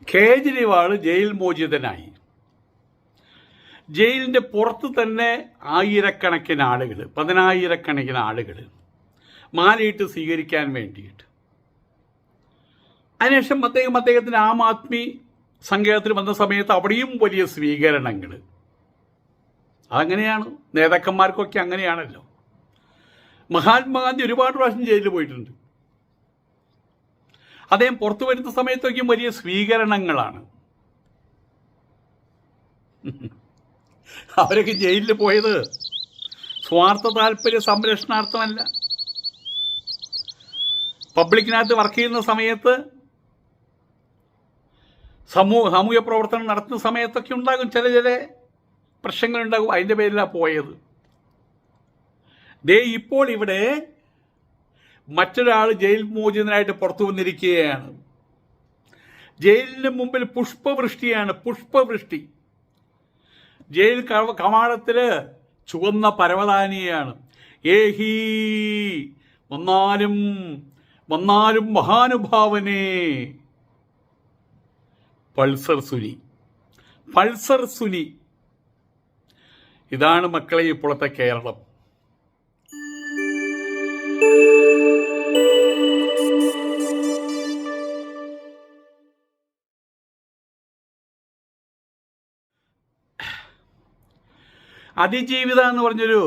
Kejriwal jail മോചിതനായി. ജയിലിൻ്റെ പുറത്ത് തന്നെ ആയിരക്കണക്കിന് ആളുകൾ, 10,000-കണക്കിന് ആളുകൾ മാലയിട്ട് സ്വീകരിക്കാൻ വേണ്ടിയിട്ട്. അതിനുശേഷം അദ്ദേഹത്തിന് ആം ആദ്മി സങ്കേതത്തിൽ വന്ന സമയത്ത് അവിടെയും വലിയ സ്വീകരണങ്ങൾ. അതങ്ങനെയാണ്, നേതാക്കന്മാർക്കൊക്കെ അങ്ങനെയാണല്ലോ. മഹാത്മാഗാന്ധി ഒരുപാട് പ്രാവശ്യം ജയിലിൽ പോയിട്ടുണ്ട്. അദ്ദേഹം പുറത്തു വരുന്ന സമയത്തൊക്കെയും വലിയ സ്വീകരണങ്ങളാണ്. അവരൊക്കെ ജയിലിൽ പോയത് സ്വാർത്ഥ താല്പര്യ സംരക്ഷണാർത്ഥമല്ല. പബ്ലിക്കിനകത്ത് വർക്ക് ചെയ്യുന്ന സമയത്ത്, സാമൂഹ്യ പ്രവർത്തനം നടത്തുന്ന സമയത്തൊക്കെ ഉണ്ടാകും ചില പ്രശ്നങ്ങളുണ്ടാകും. അതിൻ്റെ പേരിലാണ് പോയത്. ദേ ഇപ്പോൾ ഇവിടെ മറ്റൊരാൾ ജയിൽ മോചിതനായിട്ട് പുറത്തു വന്നിരിക്കുകയാണ്. ജയിലിന് മുമ്പിൽ പുഷ്പവൃഷ്ടിയാണ്, പുഷ്പവൃഷ്ടി. ജയിൽ കവാടത്തിൽ ചുവന്ന പരവതാനിയാണ്. ഏഹീ വന്നാലും മഹാനുഭാവനേ. പൾസർ സുനി. ഇതാണ് മക്കളെ ഇപ്പോഴത്തെ കേരളം. അതിജീവിത എന്ന് പറഞ്ഞൊരു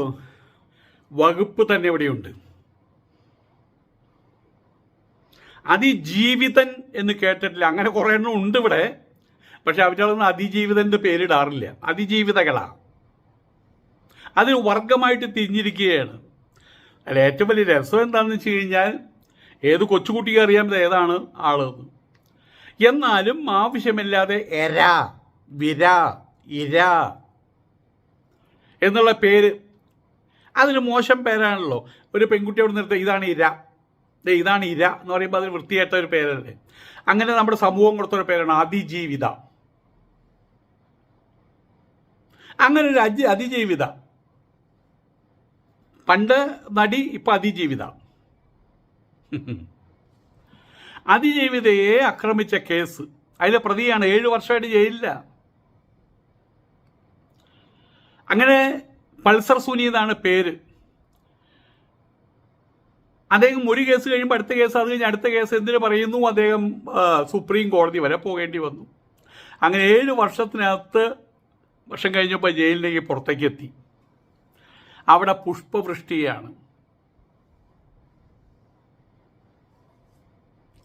വകുപ്പ് തന്നെ ഇവിടെയുണ്ട്. അതിജീവിതൻ എന്ന് കേട്ടിട്ടില്ല. അങ്ങനെ കുറേ എണ്ണം ഉണ്ട് ഇവിടെ. പക്ഷെ അവരൊന്നും അതിജീവിതൻ്റെ പേരിടാറില്ല. അതിജീവിതകളാണ്. അതിന് വർഗമായിട്ട് തിരിഞ്ഞിരിക്കുകയാണ്. അല്ല, ഏറ്റവും വലിയ രസം എന്താണെന്ന് വെച്ച് കഴിഞ്ഞാൽ ഏത് കൊച്ചുകുട്ടിക്ക് അറിയാം ഏതാണ് ആളെന്ന്. എന്നാലും ആവശ്യമില്ലാതെ എര, വിര, ഇര എന്നുള്ള പേര്, അതിന് മോശം പേരാണല്ലോ. ഒരു പെൺകുട്ടിയോട് നിർത്തുക, ഇതാണ് ഇര എന്ന് പറയുമ്പോൾ അതിന് വൃത്തിയായിട്ട ഒരു പേരല്ലേ. അങ്ങനെ നമ്മുടെ സമൂഹം കൊടുത്തൊരു പേരാണ് അതിജീവിത. അങ്ങനെ ഒരു അതിജീവിത. പണ്ട് നടി, ഇപ്പം അതിജീവിത. അതിജീവിതയെ ആക്രമിച്ച കേസ്, അതിലെ പ്രതിയാണ്. 7 വർഷമായിട്ട് ജയിലില്ല. അങ്ങനെ പൾസർ സുനി എന്നാണ് പേര്. അദ്ദേഹം ഒരു കേസ് കഴിയുമ്പോൾ അടുത്ത കേസ്, അത് കഴിഞ്ഞ് അടുത്ത കേസ് എന്തിനു പറയുന്നു, അദ്ദേഹം സുപ്രീം കോടതി വരെ പോകേണ്ടി വന്നു. അങ്ങനെ 7 വർഷം കഴിഞ്ഞപ്പോൾ ജയിലിലേക്ക് പുറത്തേക്ക് എത്തി. അവിടെ പുഷ്പവൃഷ്ടിയാണ്.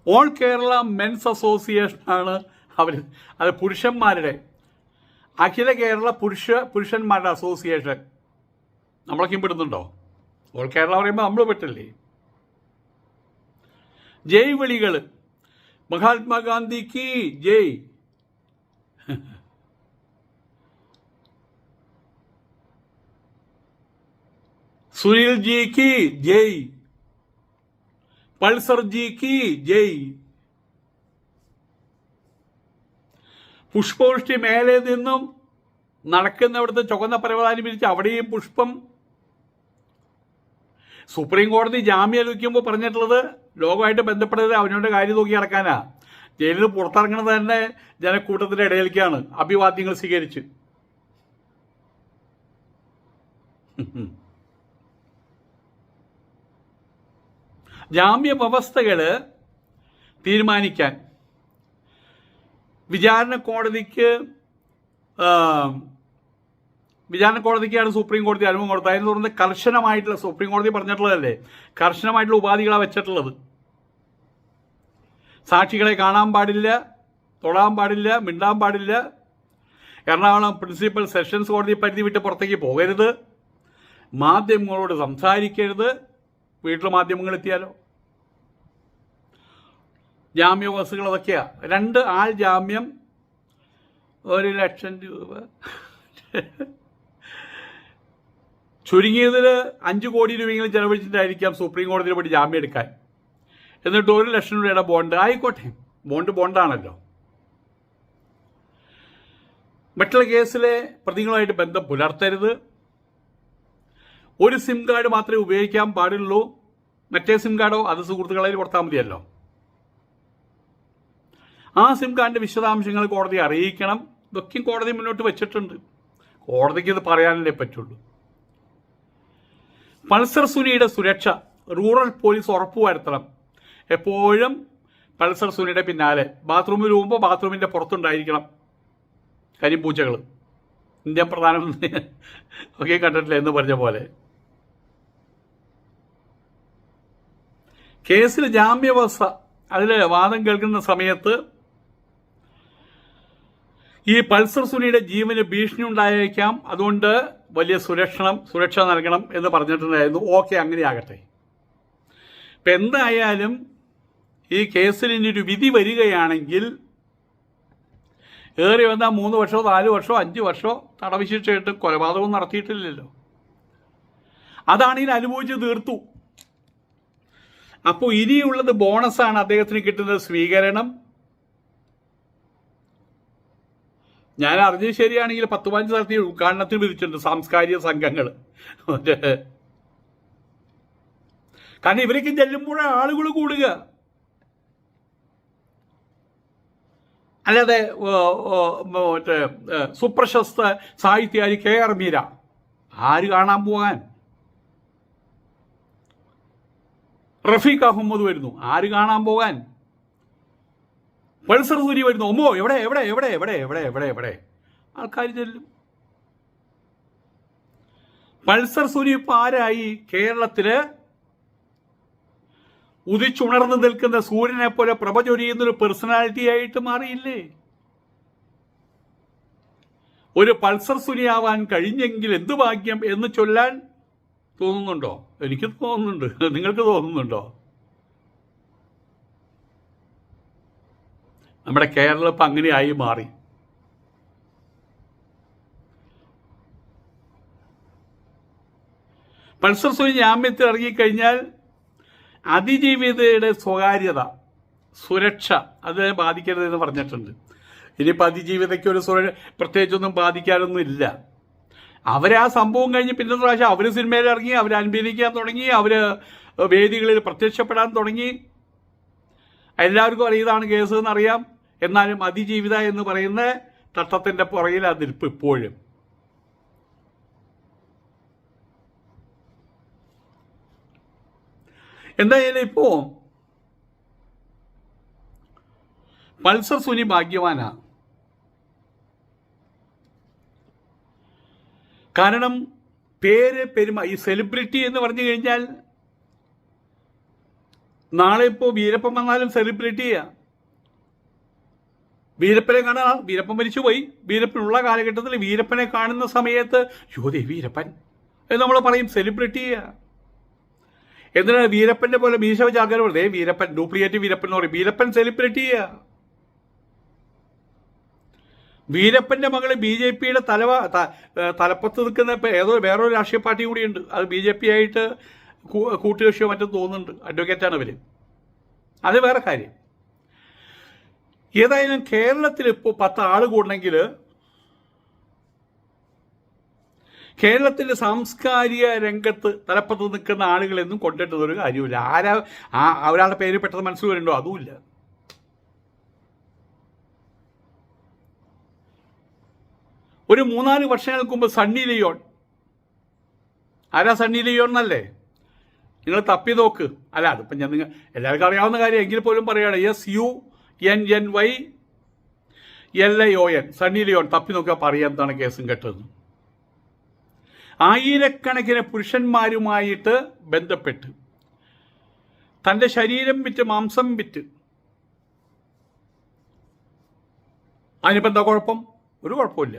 ഓൾ കേരള മെൻസ് അസോസിയേഷനാണ് അവർ. അത് പുരുഷന്മാരുടെ അഖില കേരള പുരുഷന്മാരുടെ അസോസിയേഷൻ. നമ്മളൊക്കെ പെടുന്നുണ്ടോ? ഓൾ കേരള പറയുമ്പോൾ നമ്മൾ പെട്ടില്ലേ? ജയ് വിളികൾ, മഹാത്മാഗാന്ധിക്ക് ജയ്, സുനിൽ ജിക്ക് ജയ്, പൾസർ ജിക്ക് ജയ്. പുഷ്പവൃഷ്ടി മേലെ നിന്നും നടക്കുന്നവിടുത്തെ ചുവന്ന പരവതാനി പിരിച്ച് അവിടെയും പുഷ്പം. സുപ്രീം കോടതി ജാമ്യം ലഭിക്കുമ്പോൾ പറഞ്ഞിട്ടുള്ളത് ലോകമായിട്ട് ബന്ധപ്പെടരുത്, അവനോട് കാര്യം നോക്കി നടക്കാനാ. ജയിലിൽ പുറത്തിറങ്ങുന്നത് തന്നെ ജനക്കൂട്ടത്തിന്റെ ഇടയിലേക്കാണ്, അഭിവാദ്യങ്ങൾ സ്വീകരിച്ച്. ജാമ്യ വ്യവസ്ഥകള് തീരുമാനിക്കാൻ വിചാരണ കോടതിക്കാണ് സുപ്രീം കോടതി അനുഭവം കൊടുത്തത്. അതിന് തുടർന്ന് കർശനമായിട്ടുള്ള, സുപ്രീം കോടതി പറഞ്ഞിട്ടുള്ളതല്ലേ, കർശനമായിട്ടുള്ള ഉപാധികളാണ് വെച്ചിട്ടുള്ളത്. സാക്ഷികളെ കാണാൻ പാടില്ല, തൊടാൻ പാടില്ല, മിണ്ടാൻ പാടില്ല. എറണാകുളം പ്രിൻസിപ്പൽ സെഷൻസ് കോടതി പരിധി വിട്ട് പുറത്തേക്ക് പോകരുത്, മാധ്യമങ്ങളോട് സംസാരിക്കരുത്. വീട്ടിൽ മാധ്യമങ്ങൾ എത്തിയാലോ? ജാമ്യ വ്യവസ്ഥകൾ അതൊക്കെയാണ്. 2 ആൾ ജാമ്യം, 1 ലക്ഷം രൂപ, ചുരുങ്ങിയതിൽ 5 കോടി രൂപയെങ്കിലും ചെലവഴിച്ചിട്ടായിരിക്കാം സുപ്രീം കോടതിയിൽ പോയി ജാമ്യം എടുക്കാൻ. എന്നിട്ട് 1 ലക്ഷം രൂപയുടെ ബോണ്ട്. ആയിക്കോട്ടെ, ബോണ്ടാണല്ലോ. മറ്റുള്ള കേസിലെ പ്രതികളുമായിട്ട് ബന്ധം പുലർത്തരുത്. ഒരു സിം കാർഡ് മാത്രമേ ഉപയോഗിക്കാൻ പാടുള്ളൂ. മറ്റേ സിം കാർഡോ അത് സുഹൃത്തുക്കളെ കൊടുത്താൽ മതിയല്ലോ. ആ സിം കാർഡിൻ്റെ വിശദാംശങ്ങൾ കോടതിയെ അറിയിക്കണം. ഇതൊക്കെയും കോടതി മുന്നോട്ട് വെച്ചിട്ടുണ്ട്. കോടതിക്ക് ഇത് പറയാനല്ലേ പറ്റുള്ളൂ. പൾസർ സുനിയുടെ സുരക്ഷ റൂറൽ പോലീസ് ഉറപ്പുവരുത്തണം. എപ്പോഴും പൾസർ സുനിയുടെ പിന്നാലെ ബാത്റൂമിൽ പോകുമ്പോൾ ബാത്റൂമിൻ്റെ പുറത്തുണ്ടായിരിക്കണം കരിമ്പൂച്ചകൾ. ഇന്ത്യൻ പ്രധാനമന്ത്രി ഒക്കെ കണ്ടിട്ടില്ല എന്ന് പറഞ്ഞ പോലെ. കേസിൽ ജാമ്യവസ്ഥ അതിൽ വാദം കേൾക്കുന്ന സമയത്ത് ഈ പൾസർ സുനിയുടെ ജീവന് ഭീഷണി ഉണ്ടായേക്കാം, അതുകൊണ്ട് വലിയ സുരക്ഷ നൽകണം എന്ന് പറഞ്ഞിട്ടുണ്ടായിരുന്നു. ഓക്കെ, അങ്ങനെയാകട്ടെ. ഇപ്പം എന്തായാലും ഈ കേസിൽ ഇനിയൊരു വിധി വരികയാണെങ്കിൽ ഏറി വന്നാൽ 3 വർഷമോ 4 വർഷമോ 5 വർഷമോ തടവ് ശിക്ഷയിട്ട് കൊലപാതകവും നടത്തിയിട്ടില്ലല്ലോ. അതാണെങ്കിൽ അനുഭവിച്ച് തീർത്തു. അപ്പോൾ ഇനിയുള്ളത് ബോണസാണ് അദ്ദേഹത്തിന് കിട്ടുന്ന സ്വീകരണം. ഞാൻ അറിഞ്ഞത് ശരിയാണെങ്കിൽ 10-15 സ്ഥലത്ത് ഉദ്ഘാടനത്തിന് വിധിച്ചിട്ടുണ്ട് സാംസ്കാരിക സംഘങ്ങൾ. കാരണം ഇവരൊക്കെ ചെല്ലുമ്പോഴേ ആളുകൾ കൂടുക. അല്ലാതെ മറ്റേ സുപ്രശസ്ത സാഹിത്യകാരി KR മീര ആര് കാണാൻ പോകാൻ? റഫീഖ് അഹമ്മദ് വരുന്നു, ആര് കാണാൻ പോകാൻ? പൾസർ സുനി വരുന്നു, ഒമ്മോ എവിടെ എവിടെ എവിടെ എവിടെ എവിടെ എവിടെ എവിടെ ആൾക്കാർ ചെല്ലും. പൾസർ സുനി ഇപ്പം ആരായി? കേരളത്തില് ഉദിച്ചുണർന്നു നിൽക്കുന്ന സൂര്യനെ പോലെ പ്രഭ ചൊരിയുന്നൊരു പേഴ്സണാലിറ്റി ആയിട്ട് മാറിയില്ലേ? ഒരു പൾസർ സുനിയാവാൻ കഴിഞ്ഞെങ്കിൽ എന്ത് ഭാഗ്യം എന്ന് ചൊല്ലാൻ തോന്നുന്നുണ്ടോ? എനിക്ക് തോന്നുന്നുണ്ട്. നിങ്ങൾക്ക് തോന്നുന്നുണ്ടോ? നമ്മുടെ കേരളം ഇപ്പം അങ്ങനെയായി മാറി. പൾസർ സുനി ജാമ്യത്തിൽ ഇറങ്ങിക്കഴിഞ്ഞാൽ അതിജീവിതയുടെ സ്വകാര്യത, സുരക്ഷ അത് ബാധിക്കരുതെന്ന് പറഞ്ഞിട്ടുണ്ട്. ഇനിയിപ്പോൾ അതിജീവിതയ്ക്ക് ഒരു പ്രത്യേകിച്ചൊന്നും ബാധിക്കാനൊന്നും ഇല്ല. അവരെ ആ സംഭവം കഴിഞ്ഞ് പിന്നെ പ്രാവശ്യം അവർ സിനിമയിൽ ഇറങ്ങി, അവർ അഭിനയിക്കാൻ തുടങ്ങി, അവർ വേദികളിൽ പ്രത്യക്ഷപ്പെടാൻ തുടങ്ങി. എല്ലാവർക്കും അറിയതാണ് കേസ് എന്നറിയാം. എന്നാലും അതിജീവിത എന്ന് പറയുന്ന തട്ടത്തിൻ്റെ പുറകിൽ അതിരിപ്പ് ഇപ്പോഴും. എന്തായാലും ഇപ്പോൾ പൾസർ സുനി ഭാഗ്യവാനാ. കാരണം പെരുമ ഈ സെലിബ്രിറ്റി എന്ന് പറഞ്ഞു കഴിഞ്ഞാൽ നാളെ ഇപ്പോൾ വീരപ്പൻ വന്നാലും സെലിബ്രിറ്റിയാ. വീരപ്പനെ കാണാൻ, വീരപ്പൻ മരിച്ചുപോയി, വീരപ്പനുള്ള കാലഘട്ടത്തിൽ വീരപ്പനെ കാണുന്ന സമയത്ത് യോദേ വീരപ്പൻ എന്ന് നമ്മൾ പറയും, സെലിബ്രിറ്റിയാ. എന്തിനാണ് വീരപ്പന്റെ പോലെ മീശ വെച്ച് ആൾക്കാർ പറയുന്നത് വീരപ്പൻ, ഡ്യൂപ്ലിക്കേറ്റ് വീരപ്പൻ എന്ന് പറയും. വീരപ്പൻ സെലിബ്രിറ്റിയാ. വീരപ്പന്റെ മകള് BJPയുടെ തലപ്പത്ത് നിൽക്കുന്ന വേറൊരു രാഷ്ട്രീയ പാർട്ടി കൂടിയുണ്ട്. അത് BJP ആയിട്ട് കൂട്ടുകക്ഷിയോ മറ്റും തോന്നുന്നുണ്ട്. അഡ്വക്കേറ്റാണ് ഇവര്. അത് വേറെ കാര്യം. ഏതായാലും കേരളത്തിൽ ഇപ്പോൾ 10 ആൾ കൂടണമെങ്കിൽ കേരളത്തിൻ്റെ സാംസ്കാരിക രംഗത്ത് തലപ്പത്ത് നിൽക്കുന്ന ആളുകളെന്നും കൊണ്ടിട്ടതൊരു കാര്യമില്ല. ഒരാളുടെ പേര് പെട്ടെന്ന് മനസ്സിൽ വരുന്നുണ്ടോ? അതുമില്ല. ഒരു 3-4 വർഷങ്ങൾക്ക് മുമ്പ് സണ്ണി ലിയോൺ, ആരാ സണ്ണി ലിയോൺ എന്നല്ലേ നിങ്ങൾ തപ്പി നോക്ക്. അല്ല അതിപ്പം നിങ്ങൾ എല്ലാവർക്കും അറിയാവുന്ന കാര്യം എങ്കിൽ പോലും പറയുകയാണ്. SUNNYLION സണ്ണി ലിയോൺ. തപ്പി നോക്കുക, പറയാം എന്താണ് കേസും കെട്ടതെന്ന്. ആയിരക്കണക്കിന് പുരുഷന്മാരുമായിട്ട് ബന്ധപ്പെട്ട് തൻ്റെ ശരീരം വിറ്റ്, മാംസം വിറ്റ്. അതിനിപ്പോൾ എന്താ കുഴപ്പം? ഒരു കുഴപ്പമില്ല.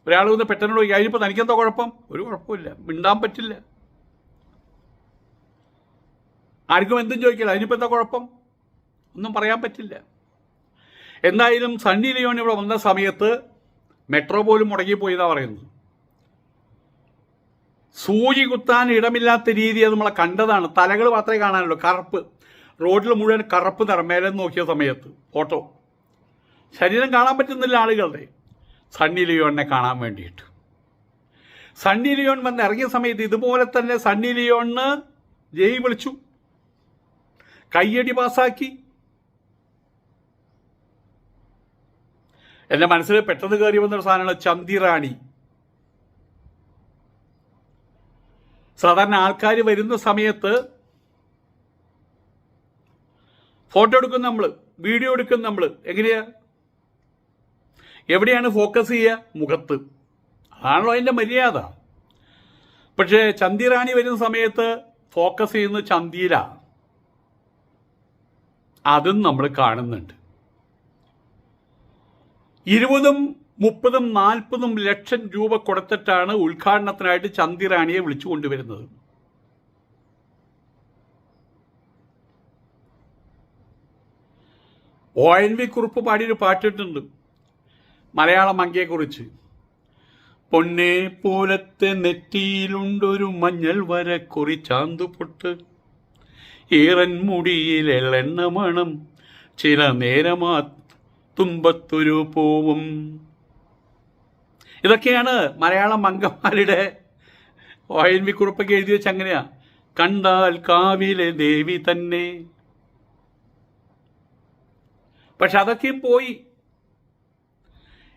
ഒരാൾ വന്ന് പെട്ടെന്ന് ചോദിക്കുക അതിനിപ്പോൾ തനിക്കെന്താ കുഴപ്പം? ഒരു കുഴപ്പമില്ല. മിണ്ടാൻ പറ്റില്ല. ആർക്കും എന്തും ചോദിക്കില്ല. അതിനിപ്പോൾ എന്താ കുഴപ്പം? ഒന്നും പറയാൻ പറ്റില്ല. എന്തായാലും സണ്ണി ലിയോൺ ഇവിടെ വന്ന സമയത്ത് മെട്രോ പോലും മുടങ്ങിപ്പോയി എന്നാണ് പറയുന്നത്. സൂചി കുത്താൻ ഇടമില്ലാത്ത രീതി അത് നമ്മളെ കണ്ടതാണ്. തലകൾ മാത്രമേ കാണാനുള്ളൂ. കറുപ്പ്, റോഡിൽ മുഴുവൻ കറുപ്പ് നിറം. മേലെ നോക്കിയ സമയത്ത് ഫോട്ടോ, ശരീരം കാണാൻ പറ്റുന്നില്ല ആളുകളുടെ. സണ്ണി ലിയോണിനെ കാണാൻ വേണ്ടിയിട്ട് സണ്ണി ലിയോൺ വന്ന് ഇറങ്ങിയ സമയത്ത് ഇതുപോലെ തന്നെ സണ്ണി ലിയോണിന് ജയ് വിളിച്ചു, കയ്യടി പാസാക്കി. എൻ്റെ മനസ്സിൽ പെട്ടെന്ന് കയറി വന്നൊരു സാധനമാണ് ചന്തിറാണി. സാധാരണ ആൾക്കാർ വരുന്ന സമയത്ത് ഫോട്ടോ എടുക്കും, നമ്മൾ വീഡിയോ എടുക്കും, നമ്മൾ എങ്ങനെയാ, എവിടെയാണ് ഫോക്കസ് ചെയ്യുക? മുഖത്ത്. അതാണല്ലോ അതിൻ്റെ മര്യാദ. പക്ഷേ ചന്തിറാണി വരുന്ന സമയത്ത് ഫോക്കസ് ചെയ്യുന്നത് ചന്തിയിലാണ്. അതും നമ്മൾ കാണുന്നുണ്ട്. 20, 30, 40 ലക്ഷം രൂപ കൊടുത്തിട്ടാണ് ഉദ്ഘാടനത്തിനായിട്ട് ചന്തിറാണിയെ വിളിച്ചു കൊണ്ടുവരുന്നത്. ONV കുറുപ്പ് പാടിയൊരു പാട്ടിട്ടുണ്ട് മലയാളം മങ്കയെക്കുറിച്ച്. പൊന്നെ പോലത്തെ നെറ്റിയിലുണ്ടൊരു മഞ്ഞൾ വര കുറിച്ചാന്തുപൊട്ട്, ഈറൻ മുടിയിൽ എള്ളെണ്ണ മണം, ചില നേരമാ തുമ്പത്തൊരു പൂവും. ഇതൊക്കെയാണ് മലയാളം മങ്കമാരുടെ ONV കുറിപ്പൊക്കെ എഴുതി വെച്ച് അങ്ങനെയാ. കണ്ടാൽ കാവിലെ ദേവി തന്നെ. പക്ഷെ അതൊക്കെയും പോയി.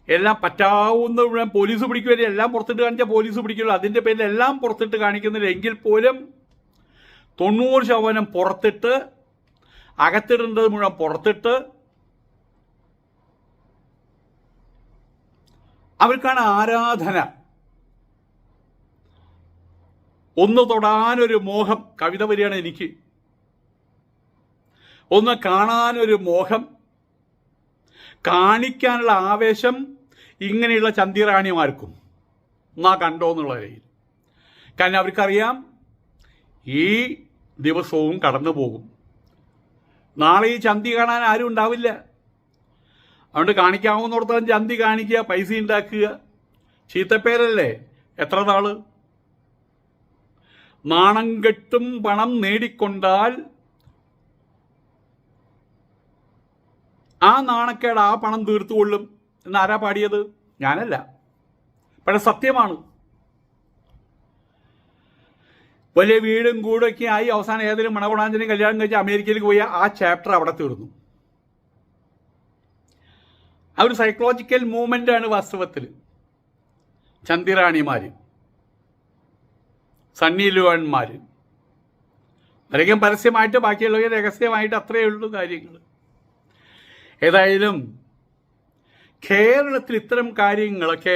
എല്ലാം പറ്റാവുന്ന മുഴുവൻ പോലീസ് പിടിക്കുമല്ലേ, എല്ലാം പുറത്തിട്ട് കാണിച്ചാൽ പോലീസ് പിടിക്കുള്ളൂ. അതിൻ്റെ പേരിൽ എല്ലാം പുറത്തിട്ട് കാണിക്കുന്നില്ല. എങ്കിൽ പോലും 90% പുറത്തിട്ട്, അകത്തിടേണ്ടത് മുഴുവൻ പുറത്തിട്ട് അവർക്കാണ് ആരാധന. ഒന്ന് തൊടാനൊരു മോഹം, കവിത വരികയാണ് എനിക്ക്, ഒന്ന് കാണാനൊരു മോഹം, കാണിക്കാനുള്ള ആവേശം ഇങ്ങനെയുള്ള ചന്തിറാണിമാർക്കും. എന്നാ കണ്ടോ എന്നുള്ള രീതിയിൽ. കാരണം അവർക്കറിയാം ഈ ദിവസവും കടന്നു പോകും. നാളെ ഈ ചന്തി കാണാൻ ആരും ഉണ്ടാവില്ല. അതുകൊണ്ട് കാണിക്കാവുന്നിടത്തോളം ചന്തി കാണിക്കുക, പൈസ ഉണ്ടാക്കുക. ചീത്തപ്പേരല്ലേ എത്ര നാള്. നാണം കെട്ടും പണം നേടിക്കൊണ്ടാൽ ആ നാണക്കേട് ആ പണം തീർത്തുകൊള്ളും എന്നാരാ പാടിയത്? ഞാനല്ല. പക്ഷെ സത്യമാണ്. വലിയ വീടും കൂടൊക്കെ ആയി അവസാനം ഏതെങ്കിലും മണകുണാഞ്ചനും കല്യാണം കഴിച്ച് അമേരിക്കയിലേക്ക് പോയി ആ ചാപ്റ്റർ അവിടെ തീർന്നു. ആ ഒരു സൈക്കോളജിക്കൽ മൂവ്മെൻ്റ് ആണ് വാസ്തവത്തിൽ. ചന്തിറാണിമാർ, സണ്ണി ലിയോൺമാർ, അധികം പരസ്യമായിട്ട്, ബാക്കിയുള്ളവർ രഹസ്യമായിട്ട്, അത്രയേ ഉള്ളൂ കാര്യങ്ങൾ. ഏതായാലും കേരളത്തിൽ ഇത്തരം കാര്യങ്ങളൊക്കെ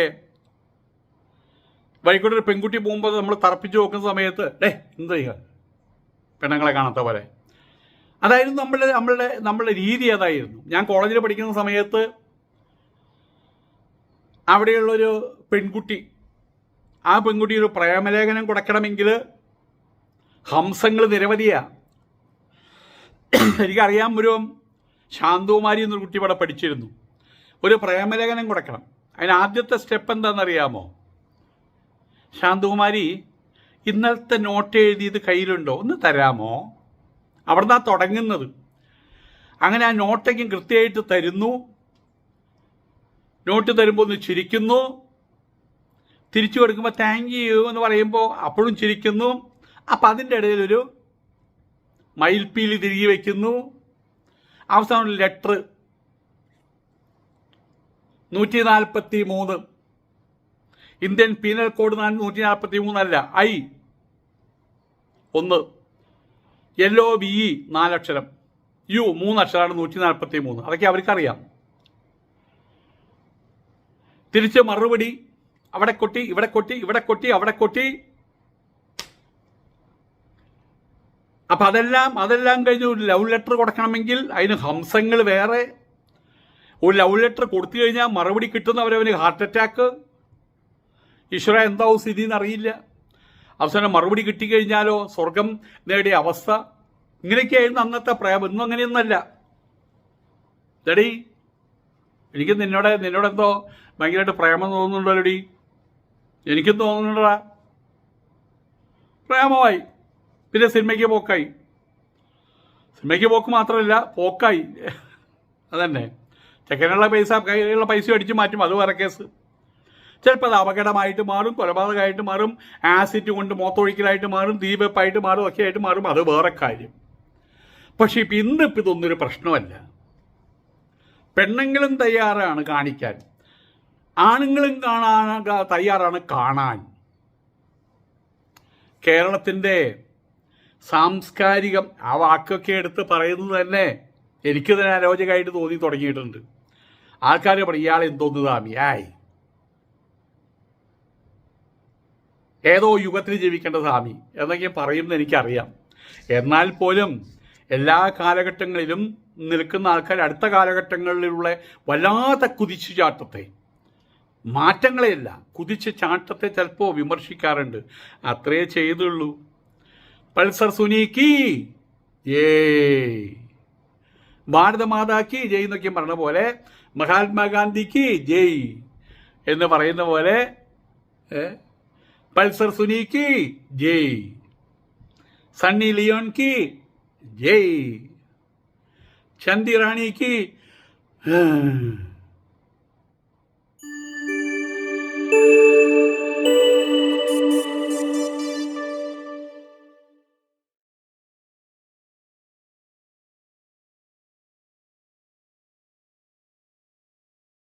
വൈകിട്ട് ഒരു പെൺകുട്ടി പോകുമ്പോൾ നമ്മൾ തറപ്പിച്ച് നോക്കുന്ന സമയത്ത് എന്ത് ചെയ്യുക, പെണ്ണുങ്ങളെ കാണാത്ത പോലെ. അതായിരുന്നു നമ്മളുടെ രീതി. അതായിരുന്നു. ഞാൻ കോളേജിൽ പഠിക്കുന്ന സമയത്ത് അവിടെയുള്ളൊരു പെൺകുട്ടി, ആ പെൺകുട്ടി ഒരു പ്രേമലേഖനം കൊടുക്കണമെങ്കിൽ ഹംസങ്ങൾ നിരവധിയാണ്. എനിക്കറിയാൻ ഒരു ശാന്തകുമാരി എന്നൊരു കുട്ടി ഇവിടെ പഠിച്ചിരുന്നു. ഒരു പ്രേമലേഖനം കൊടുക്കണം. അതിന് ആദ്യത്തെ സ്റ്റെപ്പ് എന്താണെന്നറിയാമോ? ശാന്തകുമാരി, ഇന്നലത്തെ നോട്ട് എഴുതിയത് കയ്യിലുണ്ടോ, ഒന്ന് തരാമോ? അവിടെ നിന്നാണ് തുടങ്ങുന്നത്. അങ്ങനെ ആ നോട്ടേക്കും കൃത്യമായിട്ട് തരുന്നു. നോട്ട് തരുമ്പോൾ ഒന്ന് ചിരിക്കുന്നു, തിരിച്ചു കൊടുക്കുമ്പോൾ താങ്ക് യു എന്ന് പറയുമ്പോൾ അപ്പോഴും ചിരിക്കുന്നു. അപ്പം അതിൻ്റെ ഇടയിലൊരു മയിൽപ്പീലി തിരികെ വയ്ക്കുന്നു. അവസാനം ലെറ്റർ 143, ഇന്ത്യൻ പീനൽ കോഡ് 143 അല്ല, I1, LOVE 4 അക്ഷരം, U 3 അക്ഷരമാണ് 143. അതൊക്കെ അവർക്കറിയാം. തിരിച്ച് മറുപടി അവിടെ കൊട്ടി, ഇവിടെ കൊട്ടി, ഇവിടെ കൊട്ടി, അവിടെ കൊട്ടി. അപ്പം അതെല്ലാം കഴിഞ്ഞ് ഒരു ലവ് ലെറ്റർ കൊടുക്കണമെങ്കിൽ അതിന് ഹംസങ്ങൾ വേറെ. ഒരു ലവ് ലെറ്റർ കൊടുത്തു കഴിഞ്ഞാൽ മറുപടി കിട്ടുന്നവരവന് ഹാർട്ട് അറ്റാക്ക്. ഈശ്വര എന്താവും സ്ഥിതി എന്നറിയില്ല. അവസാനം മറുപടി കിട്ടിക്കഴിഞ്ഞാലോ സ്വർഗം നേടിയ അവസ്ഥ. ഇങ്ങനെയൊക്കെയായിരുന്നു അന്നത്തെ പ്രേമം. ഇന്നും അങ്ങനെയൊന്നുമല്ല. ഡി, എനിക്ക് നിന്നോടെന്തോ ഭയങ്കരമായിട്ട് പ്രേമം തോന്നുന്നുണ്ടല്ലോടി. എനിക്കും തോന്നുന്നുണ്ടാ. പ്രേമമായി. പിന്നെ സിനിമയ്ക്ക് പോക്കായി. സിനിമയ്ക്ക് പോക്ക് മാത്രമല്ല, പോക്കായി. അതന്നെ. ചെക്കനുള്ള കയ്യിലുള്ള പൈസ അടിച്ചു മാറ്റും, അത് വേറെ കേസ്. ചിലപ്പോൾ അത് അപകടമായിട്ട് മാറും, കൊലപാതകമായിട്ട് മാറും, ആസിഡ് കൊണ്ട് മോത്തൊഴിക്കലായിട്ട് മാറും, തീവെപ്പായിട്ട് മാറും, ഒക്കെ ആയിട്ട് മാറും, അത് വേറെ കാര്യം. പക്ഷേ ഇന്നിപ്പോൾ ഇതൊന്നൊരു പ്രശ്നമല്ല. പെണ്ണുങ്ങളും തയ്യാറാണ് കാണിക്കാൻ, ആണുങ്ങളും തയ്യാറാണ് കാണാൻ. കേരളത്തിൻ്റെ സാംസ്കാരികം, ആ വാക്കൊക്കെ എടുത്ത് പറയുന്നത് തന്നെ എനിക്ക് തന്നെ അരോചകമായിട്ട് തോന്നി തുടങ്ങിയിട്ടുണ്ട്. ആൾക്കാർ പറയും ഇയാൾ എന്തോന്ന് സ്വാമി, ഏതോ യുഗത്തിൽ ജീവിക്കേണ്ട സ്വാമി എന്നൊക്കെ പറയുമെന്ന് എനിക്കറിയാം. എന്നാൽ പോലും എല്ലാ കാലഘട്ടങ്ങളിലും നിൽക്കുന്ന ആൾക്കാർ അടുത്ത കാലഘട്ടങ്ങളിലുള്ള വല്ലാത്ത കുതിച്ചുചാട്ടത്തെ, മാറ്റങ്ങളെയല്ല കുതിച്ച് ചാട്ടത്തെ ചിലപ്പോൾ വിമർശിക്കാറുണ്ട്. അത്രേ ചെയ്തുള്ളൂ. പൾസർ സുനിക്ക് ഭാരതമാതാക്ക് ജയ് എന്നൊക്കെ പറഞ്ഞ പോലെ, മഹാത്മാഗാന്ധിക്ക് ജയ് എന്ന് പറയുന്ന പോലെ പൾസർ സുനിക്ക് ജയ്, സണ്ണി ലിയോൺക്ക് ജയ്, ചന്തി റാണിക്ക്